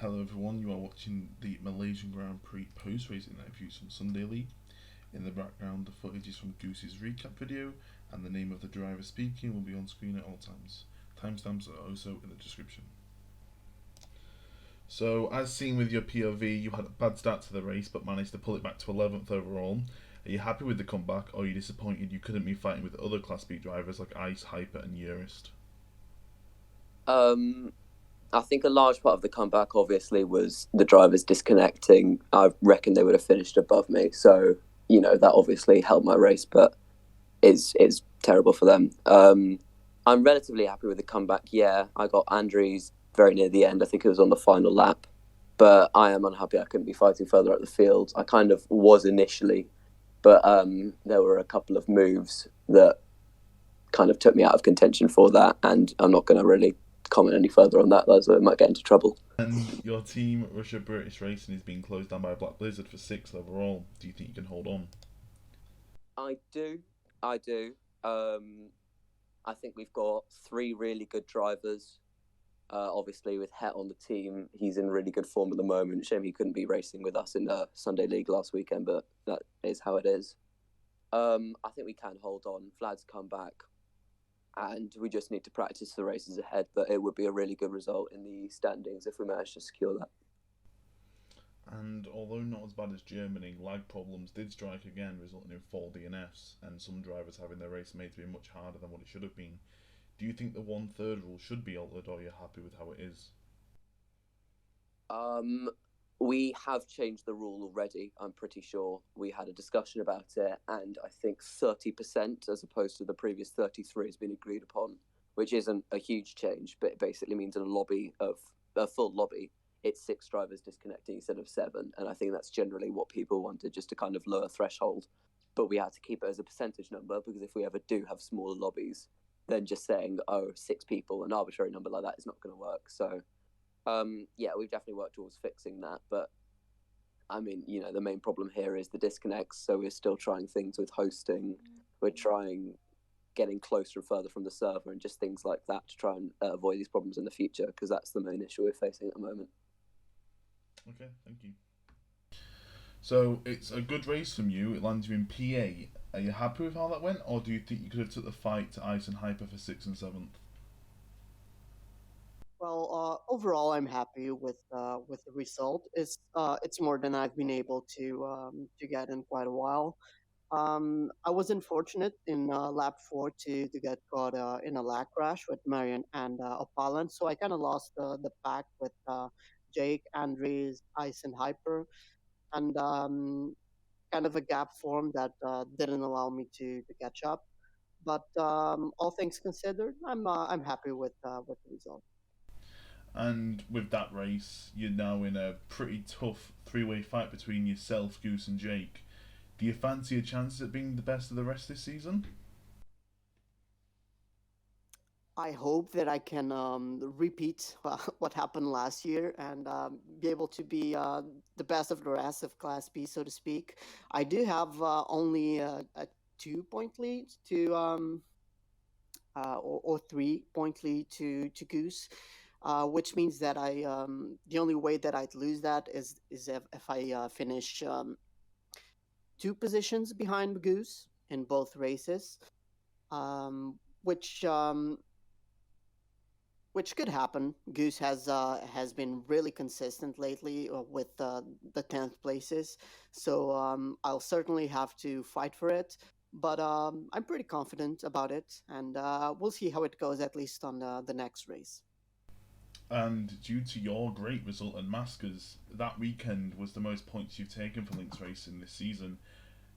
Hello everyone, you are watching the Malaysian Grand Prix post-race interviews from Sunday League. In the background, the footage is from Goose's recap video, and the name of the driver speaking will be on screen at all times. Timestamps are also in the description. So, as seen with your POV, you had a bad start to the race but managed to pull it back to 11th overall. Are you happy with the comeback, or are you disappointed you couldn't be fighting with other Class B drivers like Ice, Hyper, and Urist? Um, I think a large part of the comeback, obviously, was the drivers disconnecting. I reckon they would have finished above me, so that obviously helped my race, but is terrible for them. I'm relatively happy with the comeback. Yeah, I got Andries very near the end. I think it was on the final lap, but I am unhappy I couldn't be fighting further up the field. I kind of was initially, but there were a couple of moves that kind of took me out of contention for that, and I'm not going to really comment any further on that, as I might get into trouble. And your team, Russia British Racing, is being closed down by Black Blizzard for 6th overall. Do you think you can hold on? I do, I do. Um, I think we've got three really good drivers. Obviously, with Het on the team, he's in really good form at the moment. Shame he couldn't be racing with us in the Sunday League last weekend, but that is how it is. I think we can hold on. Vlad's come back, and we just need to practice the races ahead. But it would be a really good result in the standings if we manage to secure that. And although not as bad as Germany, lag problems did strike again, resulting in 4 DNFs and some drivers having their race made to be much harder than what it should have been. Do you think the 1/3 rule should be altered, or are you happy with how it is? Um, we have changed the rule already. I'm pretty sure we had a discussion about it, and I think 30%, as opposed to the previous 33, has been agreed upon, which isn't a huge change, but it basically means in a lobby of a full lobby, it's six drivers disconnecting instead of seven, and I think that's generally what people wanted, just to kind of lower threshold. But we had to keep it as a percentage number because if we ever do have smaller lobbies, then just saying six people, an arbitrary number like that, is not going to work. So yeah, we've definitely worked towards fixing that. But I mean, the main problem here is the disconnects. So we're still trying things with hosting. We're trying getting closer and further from the server and just things like that to try and avoid these problems in the future, because that's the main issue we're facing at the moment. Okay, thank you. So it's a good race from you. It lands you in P8. Are you happy with how that went, or do you think you could have took the fight to Ice and Hyper for 6th and 7th? Well, overall, I'm happy with the result. It's more than I've been able to get in quite a while. I was unfortunate in lap four to get caught in a lag crash with Marion and Opalan, so I kind of lost the pack with Jake, Andres, Ice, and Hyper, and kind of a gap formed that didn't allow me to catch up. But all things considered, I'm happy with the result. And with that race, you're now in a pretty tough three-way fight between yourself, Goose, and Jake. Do you fancy your chances at being the best of the rest this season? I hope that I can repeat what happened last year and be able to be the best of the rest of Class B, so to speak. I do have only a 2 point lead to or 3 point lead to Goose, which means that I the only way that I'd lose that is if I finish two positions behind Goose in both races, which which could happen. Goose has been really consistent lately with the 10th places, so I'll certainly have to fight for it. But I'm pretty confident about it, and we'll see how it goes at least on the next race. And due to your great result at Masters, that weekend was the most points you've taken for links racing this season.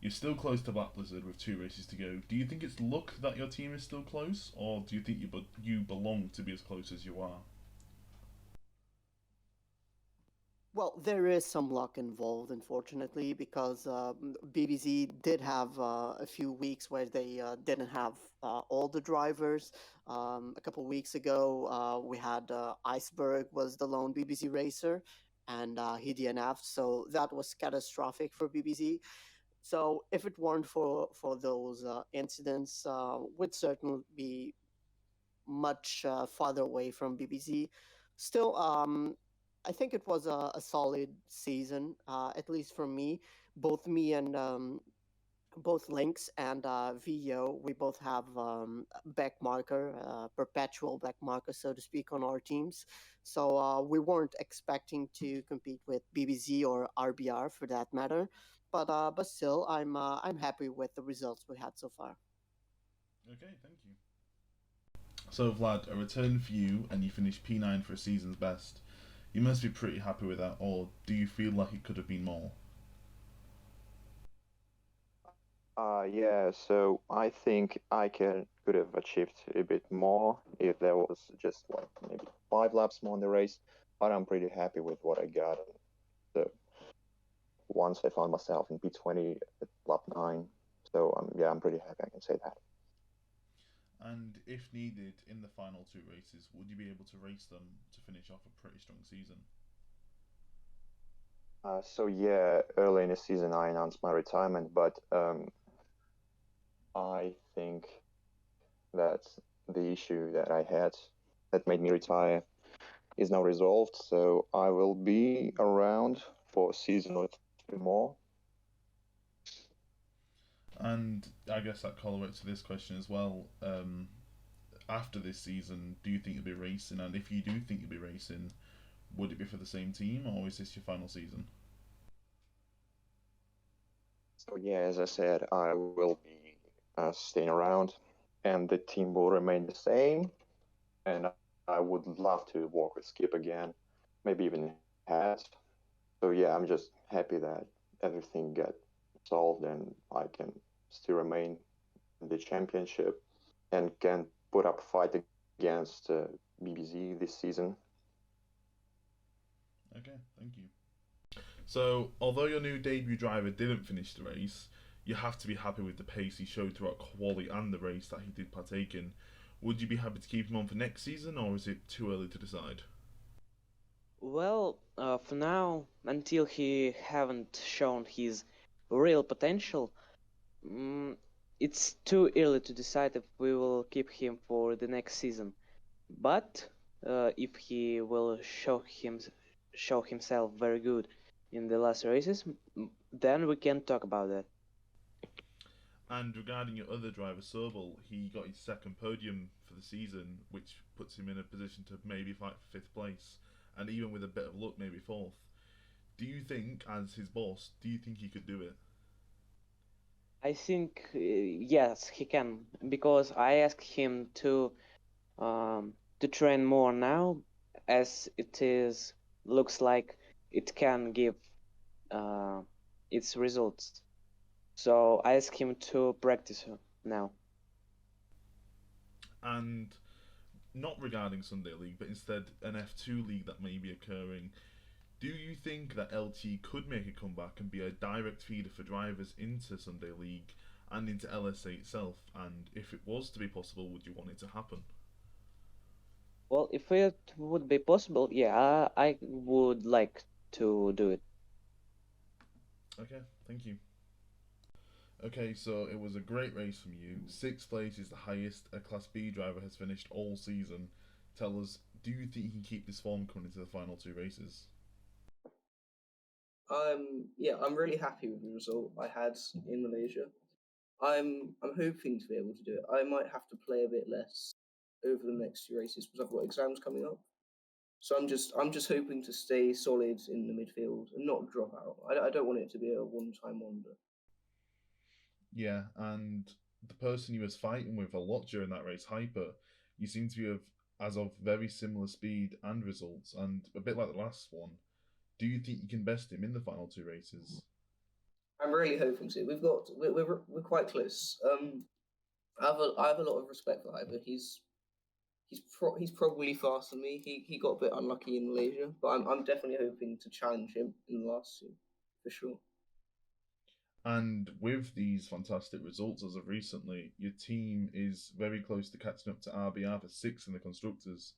You're still close to Black Blizzard with 2 races to go. Do you think it's luck that your team is still close, or do you think you belong to be as close as you are? Well, there is some luck involved, unfortunately, because BBC did have a few weeks where they didn't have all the drivers. A couple weeks ago, we had iceBRG was the lone BBC racer, and he DNF'd, so that was catastrophic for BBC. So if it weren't for those incidents, would certainly be much farther away from BBC. Still, I think it was a solid season, at least for me. Both me and both Lynx and VO, we both have back marker, perpetual back marker, so to speak, on our teams. So we weren't expecting to compete with BBZ or RBR for that matter. But still, I'm happy with the results we had so far. Okay, thank you. So Vlad, a return for you, and you finished P9 for a season's best. You must be pretty happy with that, or do you feel like it could have been more? Yeah, so I think I could have achieved a bit more if there was just like maybe 5 laps more in the race, but I'm pretty happy with what I got. So once I found myself in P20 at lap 9, so yeah, I'm pretty happy, I can say that. And if needed in the final two races, would you be able to race them to finish off a pretty strong season? So yeah, early in the season I announced my retirement, but I think that the issue that I had that made me retire is now resolved. So I will be around for a season or two more. And I guess that correlates to this question as well. After this season, do you think you'll be racing? And if you do think you'll be racing, would it be for the same team, or is this your final season? So yeah, as I said, I will be staying around, and the team will remain the same. And I would love to work with Scip again, maybe even has. So yeah, I'm just happy that everything got solved and I can still remain in the championship and can put up a fight against BBZ this season. Okay, thank you. So, although your new debut driver didn't finish the race, you have to be happy with the pace he showed throughout quali and the race that he did partake in. Would you be happy to keep him on for next season, or is it too early to decide? Well, for now, until he haven't shown his real potential, mm, it's too early to decide if we will keep him for the next season. But if he will show himself very good in the last races, then we can talk about that. And regarding your other driver, Sobel, he got his second podium for the season, which puts him in a position to maybe fight for fifth place, and even with a bit of luck, maybe fourth. Do you think, as his boss, do you think he could do it? I think yes, he can because I asked him to train more now, as it is looks like it can give uh, its results. So I asked him to practice now. And not regarding Sunday League, but instead an F2 league that may be occurring, do you think that LT could make a comeback and be a direct feeder for drivers into Sunday League and into LSA itself? And if it was to be possible, would you want it to happen? Well, if it would be possible, yeah, I would like to do it. Okay, thank you. Okay, so it was a great race from you. Sixth place is the highest a Class B driver has finished all season. Tell us, do you think you can keep this form coming into the final two races? Yeah, I'm really happy with the result I had in Malaysia. I'm hoping to be able to do it. I might have to play a bit less over the next few races because I've got exams coming up. So I'm just hoping to stay solid in the midfield and not drop out. I don't want it to be a one-time wonder. Yeah, and the person you was fighting with a lot during that race, Hyper, you seem to be as of very similar speed and results, and a bit like the last one. Do you think you can best him in the final two races? I'm really hoping to. We're quite close. I have a lot of respect for Hyper. He's probably faster than me. He got a bit unlucky in Malaysia, but I'm definitely hoping to challenge him in the last two, for sure. And with these fantastic results as of recently, your team is very close to catching up to RBR for sixth in the constructors.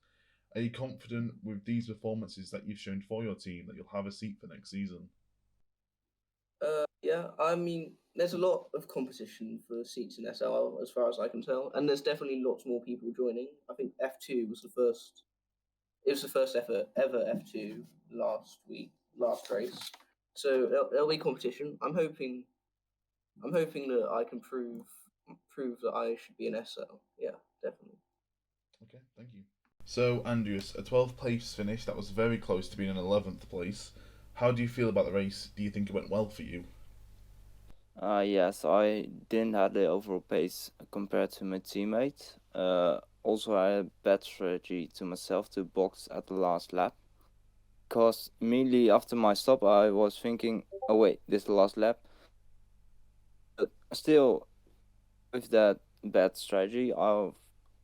Are you confident with these performances that you've shown for your team that you'll have a seat for next season? Yeah, I mean, there's a lot of competition for seats in SL as far as I can tell, and there's definitely lots more people joining. I think F2 was the first It was the first ever F2 last race. So there'll be competition. I'm hoping that I can prove that I should be an SL. Yeah, definitely. Okay, thank you. So, Andries, a 12th place finish, that was very close to being an 11th place. How do you feel about the race? Do you think it went well for you? Yes, I didn't have the overall pace compared to my teammate. Also, I had a bad strategy to myself to box at the last lap. Because immediately after my stop, I was thinking, oh wait, this is the last lap. But still, with that bad strategy, I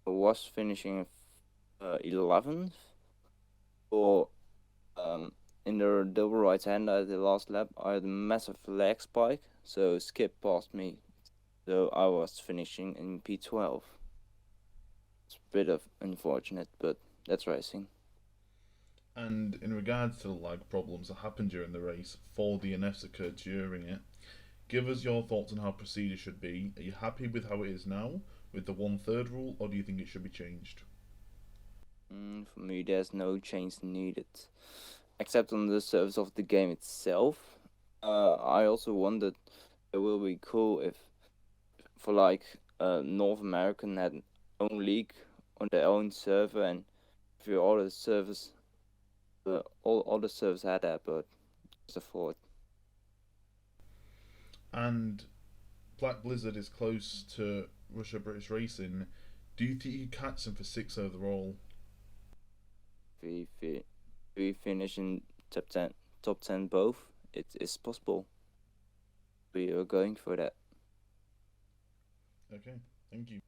was finishing 11th. Or in the double right hand at the last lap, I had a massive leg spike, so Scip passed me. So I was finishing in P12. It's a bit of unfortunate, but that's racing. And in regards to the lag problems that happened during the race, 4 DNFs occurred during it. Give us your thoughts on how procedure should be. Are you happy with how it is now, with the 1/3 rule, or do you think it should be changed? For me, there's no change needed, except on the surface of the game itself. I also wondered it will be cool if, for like, North American had own league on their own server, and if your other servers, all other servers had that, but it's a fraud. And Black Blizzard is close to Russia British Racing. Do you think you catch them for 6 overall? We finish in top 10 both. It is possible. We are going for that. Okay, thank you.